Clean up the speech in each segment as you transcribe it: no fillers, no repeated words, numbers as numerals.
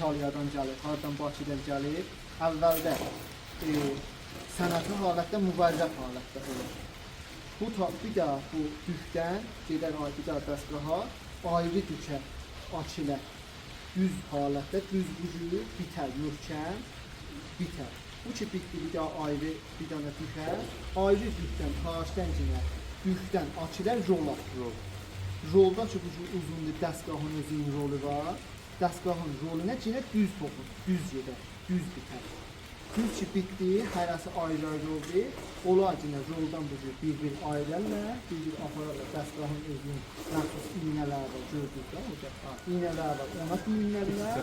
İtaliyadan gəlir, hardan Bakıdan gəlir. Əvvəldə sənəti halətdə, mübərrəf halətdə olur. Bu bir daha bu dükdən gedər bir daha dəstgaha ayrı dükə açılır. Düz halətdə, düz gücü bitər, möhkəm bitər. Bu ki bitdi bir daha ayrı bir dənə dükə, ayrı dükdən, taşdan cinə, dükdən açılır rola. Rolda ki bu uzundur, dəstgahın özünün rolu var. Dəstgahın roluna cinə düz toxur, düz gedər, düz bitər. Düz ki bitdi, hərəsi ayrı-ayrı oldu. Onlar cinə roldan bu cür bir-bir ayrılırlar, bir-bir apararlar. Dəstgahın özünün məxsus iynələri var, gördük də orada. İynələr var, ona düyünlərlər.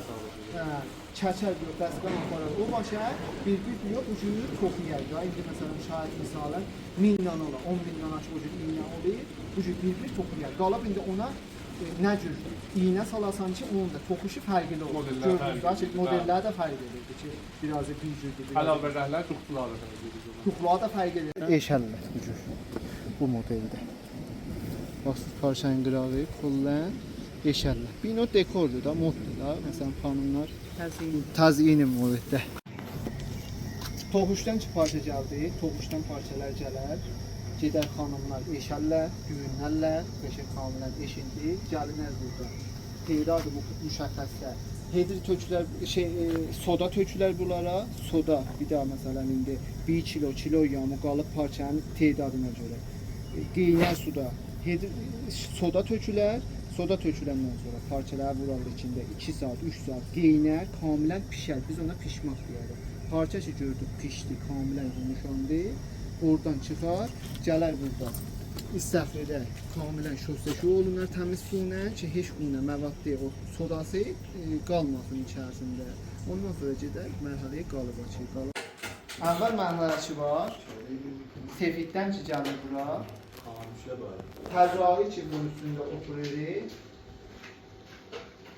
Çəkər diyor, dəstgah aparar. O başa bir-bir diyor, bu cür toxuyar. İndi məsələn şahid misalən 1000 dənə olar, 10.000 dənə o cür iynə olur. Bu cür bir-bir toxuyar. Qalıb indi ona nə cür iynə salasan ki, onun da toxuşu fərqli olur. Gördünüz, modellər də fərq edirdi ki, birazı bir cürdür. Əlavə rəhlər duxlular da fərq edir. Duxlular da fərq edir. Eşəllər bu cür, bu modeldə. Baksız parçanın qırağı, pullan, eşəllər. Bir o dekordur da, moddur da. Məsələn, xanımlar təzyin modeldə. Toxuşdan ki parça gəldi, toxuşdan parçalar gələr. Gedər xanımlar eşəllər, düyünlərlər, beşək xanımlar eşildi, gəlinər burada. Teydadır bu müşəxəslər. Hedir tökülər, soda tökülər bunlara, soda bir daha məsələn indi 1 kilo yağmı qalıb parçanın teydadına görə. Qeynər suda, hedir soda tökülər, soda töküləndən sonra parçalar vuralır içində 2 saat, 3 saat qeynər, kamilən pişər, biz ona pişmaq deyirik. Parça ki gördük pişdi, kamilən yumuşandı. Oradan çıxar, gələr burada. İstəfridə kamilən şosseşi olunur təmiz suyla ki, heç quna məvaddə o sodası qalmasın içərisində. Ondan sonra gedər mərhələyə qalıba ki, qalıb. Əvvəl mərhələsi var. Sefiddən ki, gəlir bura. Tərrağı ki, bunun üstündə oturur.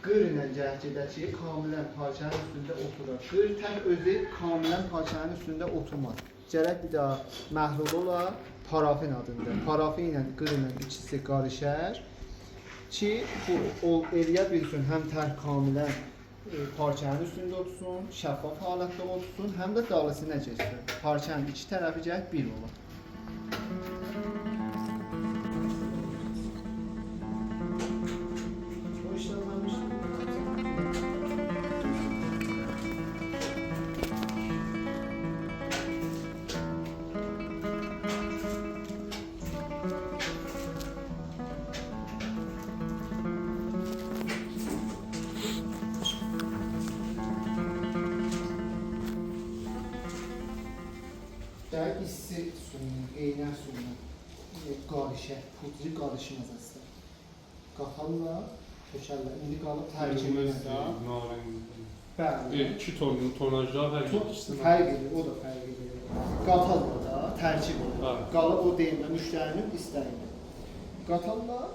Qır ilə cəhcədə ki, kamilən parçanın üstündə oturur. Qır tək özü kamilən parçanın üstündə oturmaz. Gərək bir daha məhlul ola parafin adında. Parafin ilə qır ilə ikisi qarışır ki, bu eləyə bilsin, həm tər kamilən parçanın üstündə otursun, şəffaf halətdə otursun, həm də dalısına keçsin. Parçanın iki tərəfi gərək bir ola. Gəlir issi suyunun, qeynər suyunun qarışır, pudri qarışmaz əslən. Qatarlar, tökərlər. İndi qalıb tərkibində. Bəli. 2 tonajlar fərq edir. Fərq edir, o da fərq edir. Qatarlar da tərkib olur. Qalıb o deyilmə müştərinin istəyinə. Qatarlar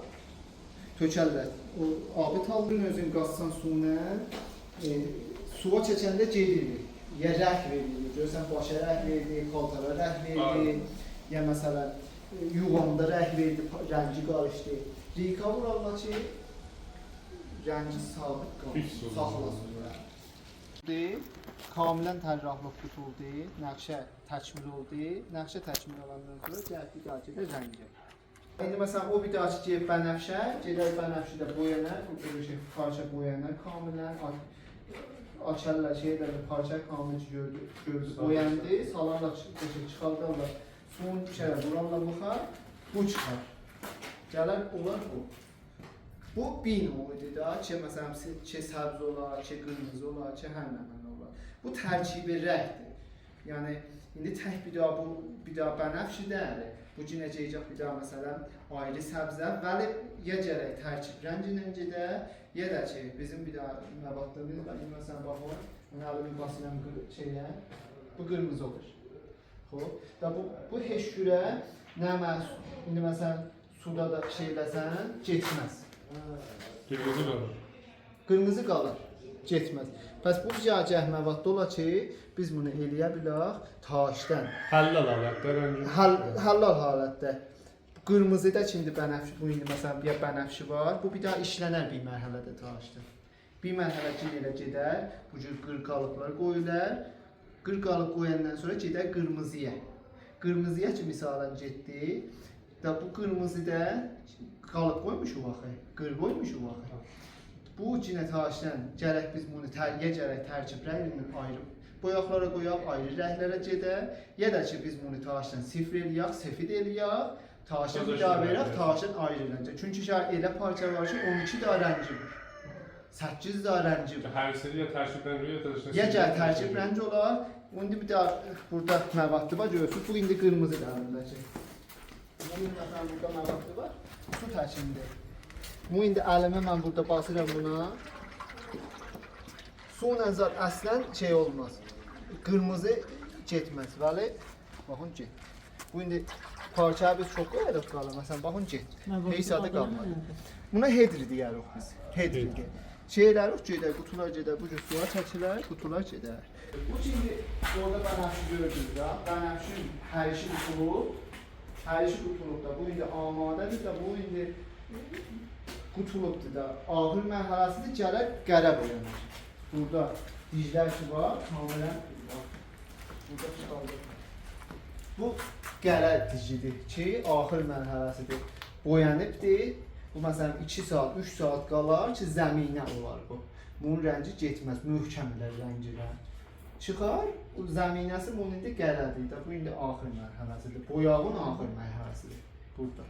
tökərlər. O abi talqın özün qazsan suyuna, suya çəkəndə gedirdir. Ya rəh verilir, görürsən başa rəh verilir, paltara rəh verilir, ya məsələn yuğanda rəh verilir, rəngi qarışdı. Rika vurarlar ki, rəngi sabit qalır, saxlasın. Kamilən tərrahlıq tutuldu, nəqşə təkmil oldu, nəqşə təkmil olandan sonra gəldi qacidə rəngə. İndi məsələn o bir daha ki, gedib bənəfşə, gedər bənəfşədə boyanır, bu görüşək parça boyanır kamilən, açarlar, şeylərlə parça kamil gördü, boyandı, salarlar, çıxardarlar, suyun içərə vurarlar buxar, bu çıxar. Gələr olar bu. Bu bin oydu da, ki məsələn, ki səbz olar, ki qırmızı olar, ki hər nəmən olar. Bu tərkibi rəhdir. Yəni, indi tək bir daha bənəfşi deyil. Bu cinəcəyəcək bir daha məsələn, ayrı səbzə, vəli ya gərək tərkib rənginlə gedə, ya da ki, bizim bir daha məbadlarımız var, məsələn, baxın, mən əlimin basıram şeylə, bu qırmızı olur. Bu heç kürə, indi məsələn, suda da şeyləsən, getməz. Qırmızı qalır. Qırmızı qalır, getməz. Bəs bu cəhcəh məvadda ola ki, biz bunu eləyə bilək taşdan. Həllal halətdə rəngi. Həllal halətdə. Qırmızıda ki, indi bənəfşi, bu indi məsələn bir bənəfşi var, bu bir daha işlənər bir mərhələdə taşdır. Bir mərhələ ki elə gedər, bu cür qırqalıqlar qoyular. Qırqalıq qoyandan sonra gedər qırmızıya. Qırmızıya ki misalən getdi. Da bu qırmızıda qalıq qoymuşuq axı, qır qoymuşuq axı. Bu cinetaşdan gərək biz bunu gərək tərkib rəngindən ayırıb boyaqlara qoyaq, ayrı rənglərə gedər. Ya da ki biz bunu taşdan sifr eləyək, sefid eləyək, taşdan bir daha verək, taşdan ayrı rəngə. Çünki elə parça var ki 12 daha rəngi var. 8 daha rəngi var. Hərisi ya tərkib rəngi ya da Ya gəl tərkib rəngi olar. İndi bir daha burada məvaddı var görürsünüz. Bu indi qırmızı rəngdədir. Bunun məsələn burada məvaddı var. Su tərkibində. Bu indi əlimə mən burada basıram buna. Su ilə zat əslən şey olmaz. Qırmızı getməz. Bəli, baxın get. Bu indi parçaya biz çox qoyarıq qala. Məsələn, baxın get. Heç adı qalmadı. Buna hedri deyirik biz. Hedri. Şeylər gedər, qutular gedər, bu cür suya çəkilər, qutular gedər. Bu şimdi orada bənəfşi gördünüz də. Bənəfşin hər işi qutulub. Hər işi qutulub da. Bu indi amadədir də. Bu indi qutulubdur da. Ağır mərhələsidir, gələr qərə boyanır. Burada diclər ki var, tamamən burada tutalım. Bu qərə dicidir ki, axır mərhələsidir. Boyanıbdır. Bu məsələn 2 saat, 3 saat qalar ki, zəminə olar bu. Bunun rəngi getməz, möhkəmlər rəngilər. Çıxar, bu zəminəsi bunun indi qərədir də. Bu indi axır mərhələsidir. Boyağın axır mərhələsidir. Burada.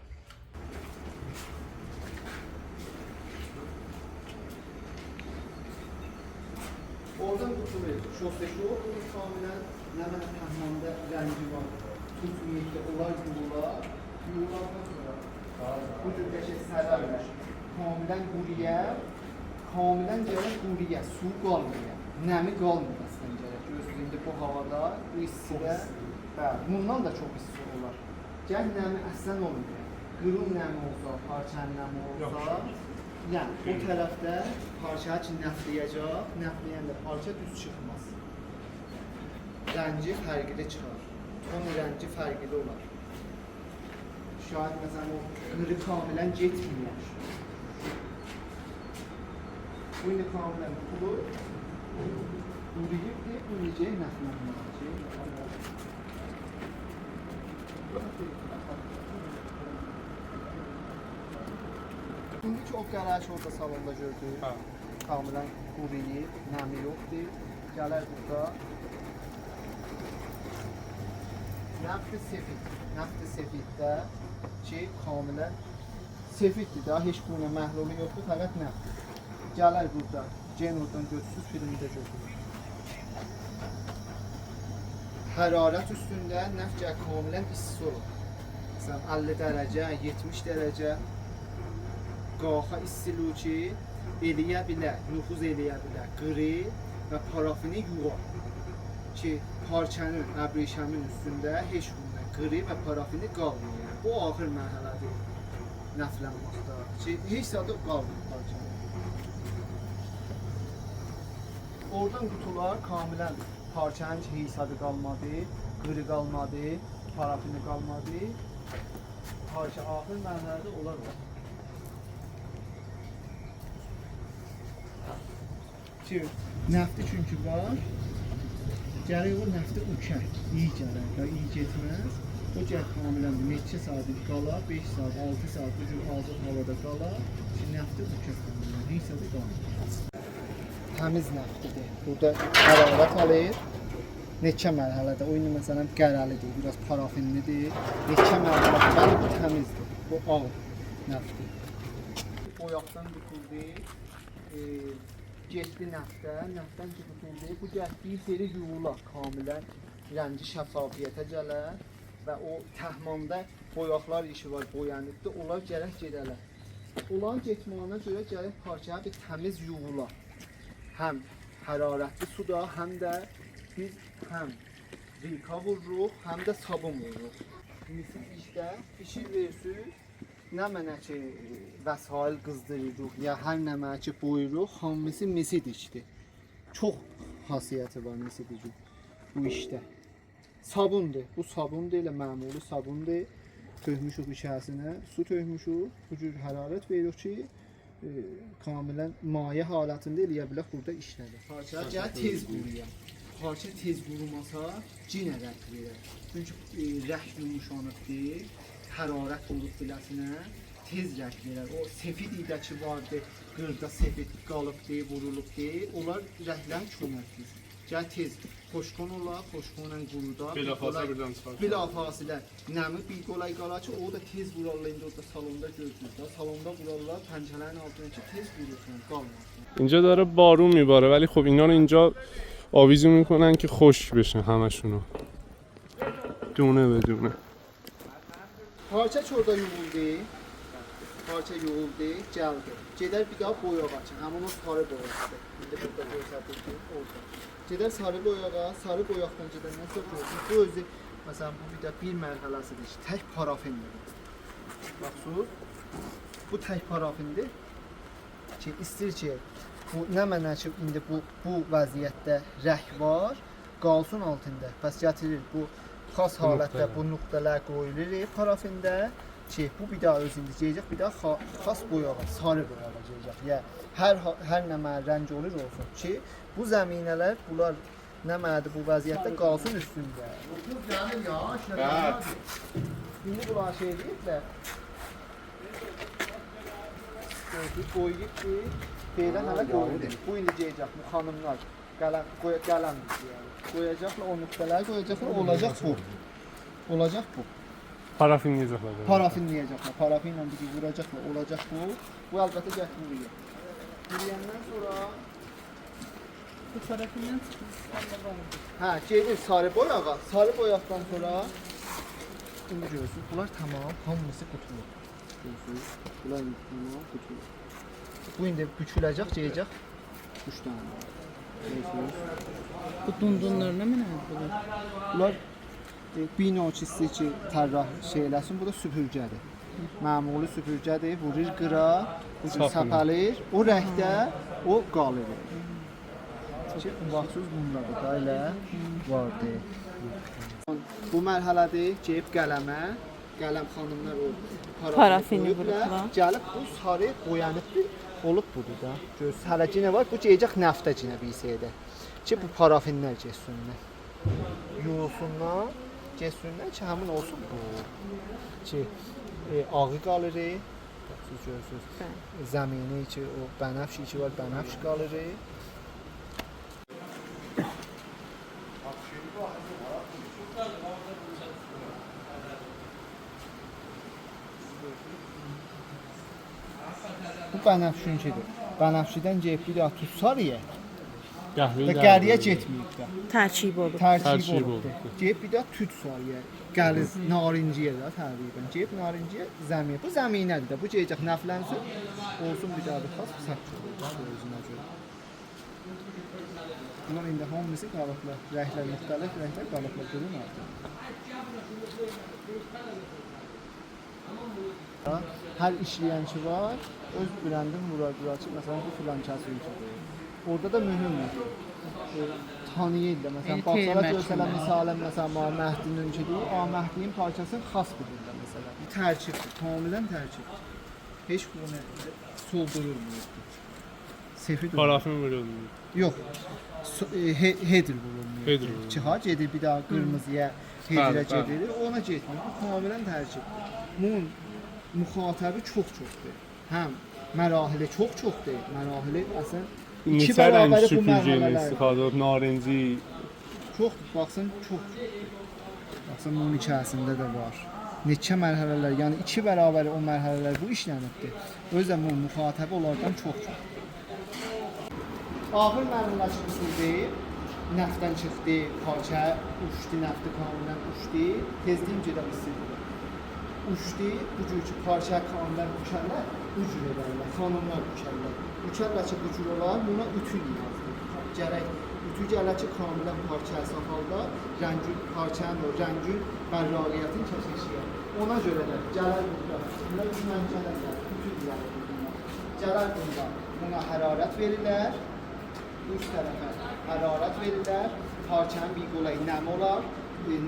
Oradan qutulur. Şosteşi o, bunun kamilən nə mənə təhmanda rəngi var. Tutmuyubda, onlar yuğular. Yuğulardan sonra bu cür qəşək sərlərlər. Kamilən quriyə, kamilən gələk quriyə, su qalmıyor. Nəmi qalmıyor əslən gələk. Görürsünüz, indi bu havada, bu istidə, bəli, bundan da çox isti olar. Gəl nəmi əslən olmuyor. Qırın nəmi olsa, parçanın nəmi olsa, yəni o tərəfdə parçaya ki nəfləyəcək, nəfləyəndə parça düz çıxmaz. Rəngi fərqli çıxar. Ton rəngi fərqli olar. Şayət məsələn o qırı kamilən getməyər. Bu indi kamilən qutulur. Quruyubdur, bu necə nəflənməyəcək. İndi ki o qərəş orada salonda gördük. Kamilən quruyub, nəmi yoxdur. Gələr burada. Nəfti sefid. Nəfti sefiddə ki kamilən sefiddir də, heç bunun məhlulu yoxdur, fəqət nəfti. Gələr burada, gen oradan götürsüz, filmdə götürür. Hərarət üstündə nəft gəl kamilən isti olur. Məsələn 50 dərəcə, 70 dərəcə qaxa istiliyor ki, eləyə bilər, nüfuz eləyə bilər, qırı və parafini yuvar. Ki parçanın, əbrişəmin üstündə heç bunda qırı və parafini qalmıyor. Bu axır mərhələdir nəflənməkdə. Ki heç sadə qalmıyor parçanın. Oradan qutular kamilən parçanın ki heç sadə qalmadı, qırı qalmadı, parafini qalmadı. Parça axır mərhələdə olar var. Ki nəfti çünki var. Gəlir o nəfti uçar, iyi gələr və iyi getməz. O gəl kamilən neçə saat qalar, 5 saat, 6 saat bu cür hazır havada qalar ki, nəfti uçar kamilən, heç saat qalmır. Təmiz nəftidir. Burada hərarət alır. Neçə mərhələdə, o indi məsələn qərəlidir, biraz parafinlidir. Neçə mərhələdə, bəli bu təmizdir. Bu ağır nəftidir. Boyaqdan qutuldu. Getdi nəftə, nəftdən qutuldu. Bu getdiyi seri yuğular kamilən rəngi şəffafiyyətə gələr və o təhmanda boyaqlar işi var, boyanıbdır. Onlar gərək gedələr. Onların getməyinə görə gərək parçaya bir təmiz yuğular. Həm hərarətli suda, həm də biz həm vilka vururuq, həm də sabun vururuq. Misal işdə işi versiniz. Nə mənə ki vəsail qızdırırıq, ya hər nə mənə ki buyuruq, hamısı misidikdir. Çox xasiyyəti var misidikin bu işdə. Sabundur, bu sabundur, elə məmuli sabundur. Tökmüşük içərisinə, su tökmüşük, bu cür hərarət veririk ki, kamilən maye halətində eləyə bilər burada işlədir. Parça gəl tez quruyar. Parça tez qurumasa cinə rəng verər. Çünki rəng yumuşanıbdır, hərarət olub biləsinə tez rəng verər. O sefid idəki vardı, qırda sefid qalıbdır, vurulubdur. Onlar rənglərin köməkdir. Gəl tez xoşqon olar, xoşqonla quruda. Bilafasilə birdən çıxar. Bilafasilə nəmi bir qolay qala ki, o da tez vurarlar. İndi orada salonda gözləyir. Salonda vurarlar, pəncələrin altına ki, tez vurursun, qalmasın. اینجا داره بارون میباره ولی خب اینا رو اینجا آویزون میکنن که خشک بشه همشونو دونه به دونه. Parça orada yuyuldu. Parça yuyuldu, gəldi. Gedər bir daha boyağa açın. Həmin o sarı boyaqdır. İndi burada göstərdiyim olsun. Gedər sarı boyağa, sarı boyaqdan gedəndən sonra görsün. Bu özü məsələn bu bir də bir mərhələsidir. Tək parafindir. Baxsınız. Bu tək parafindir. Ki istir ki bu nə mənə ki indi bu vəziyyətdə rəng var, qalsın altında. Bəs gətirir bu xas halətdə bu nöqtələr qoyulur parafində ki bu bir daha özündə deyəcək, bir daha xas boyağa, sarı boyağa deyəcək. Yəni hər nə mənə rəng olur olsun ki bu zəminələr bunlar nə mənadır bu vəziyyətdə qalsın üstündə. Bu gəlir ya, şəhər. İndi bunlar şey deyiblər. Qoyub ki belə hələ qoyulur. Bu indi deyəcək bu xanımlar qələm qoyacaqlar, o nöqtələri qoyacaqlar, olacaq bu. Olacaq bu. Parafinleyecekler. Parafinləyəcəklər, parafinlə bir vuracaqlar, olacaq bu. Bu əlbəttə gətirir. Yürüyəndən sonra Bu parafindən çıxır. hə, gedir sarı boyağa. Sarı boyaqdan sonra indi görürsünüz, bunlar tamam, hamısı qutulur. Görürsünüz, bunlar tamam qutulur. Bu indi büküləcək, deyəcək 3 dənə. Görürsünüz. Bu dundunlarına mı nədir? Bunlar binoçisi ki, tərrah şey eləsin, bu da süpürgədir. Məmuli süpürgədir, vurur qıra, bu səpəlir, o rəngdə o qalır. Ki, baxsınız bundadır da elə vardı. Bu mərhələdir, gəlib qələmə, qələm xanımlar o Parafini vurublar. Gəlib bu sarı boyanıbdır, olub budur da. Göz hələ cinə var, bu gələcək nəftə cinə bir şeydə. Ki bu parafinlər keçsinlər. Yuyulsunlar, keçsinlər ki, həmin olsun bu. Ki ağı qalır. Siz görürsünüz. Zəmini ki o bənəfş ki var, bənəfş qalır. Bu bənəfşinkidir. Bənəfşidən gəlib bir daha tutsarıya və qəriyə getməyib də. Tərkib olur. Tərkib olubdur. Gəlib bir daha tüt sarıya, qəliz, narinciyə də təqribən. Gəlib narinciyə zəmin. Bu zəminədir də. Bu gələcək nəflənsin, olsun bir daha da xas səhv olur. Özünə görə. Bunlar indi hamısı qalıqlar, rənglər müxtəlif rənglər qalıqlar durun artıq. Hər işləyənçi var, öz brendin vuracaq ki, məsələn bu filan kəsinkidir. Orada da mühümdür. Tanıyırlar, məsələn, baxsana görsələr misalən, məsələn, Məhdinünkidir, Məhdinin parçasını xas bilirlər, məsələn. Bu tərkibdir, tamamilə tərkibdir. Heç bunu soldurulmuyubdur. Sefid olur. Parafin veriyordu. Yox, header vurulmuyor. Header vurulmuyor. Çıxa gedir bir daha qırmızıya headerə gedir, ona getmir. Bu tamamilə tərkibdir. Bunun müxatəbi çox-çoxdur. Həm mərahili çox-çoxdur. Mərahili əslən iki Neçə rəng bərabəri bu süpürgeyle mərhələlər. istifadə olub? Narenci, Çoxdur, baxsın çox. Baxsın bunun içərisində də var. Neçə mərhələlər, yəni iki bərabəri o mərhələlər bu işlənibdir. Özü də bu müxatəbi onlardan çox-çox. Ağır mərhələsi usuldu. Nəftdən çıxdı, parça uçdu, nəfti kamilən uçdu. Tezliyin gedən istidir. Uçdu, bu cür ki, parça kamilən uçarlar, ucur edərlər, xanımlar uçarlar. Uçarlar ki, bu cür olar, buna ütü yazdı. Gərək, ütü gələr ki, kamilən parça halda rəngün, parçanın o rəngün bərraqiyyətin keçişiyə. Ona görə də gələr burada, buna üç məncələr gəlir, ütü gəlir burada. Gələr burada, buna hərarət verirlər, üst tərəfə hərarət verirlər, parçanın bir qolay nəm olar,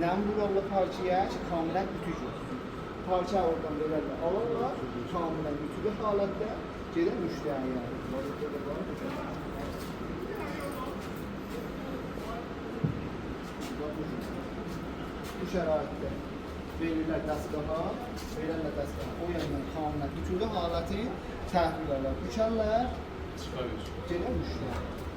nəm vururlar parçaya ki, kamilən ütü görsün. Parça oradan verərlər, alırlar, kamilən ütülü halətdə gedə müştəri yəni. Bu şəraitdə verirlər dəstgaha, verirlər dəstgaha. O yandan kanunlar bütün halatı təhvil alır. Düşərlər, gedə müştəri.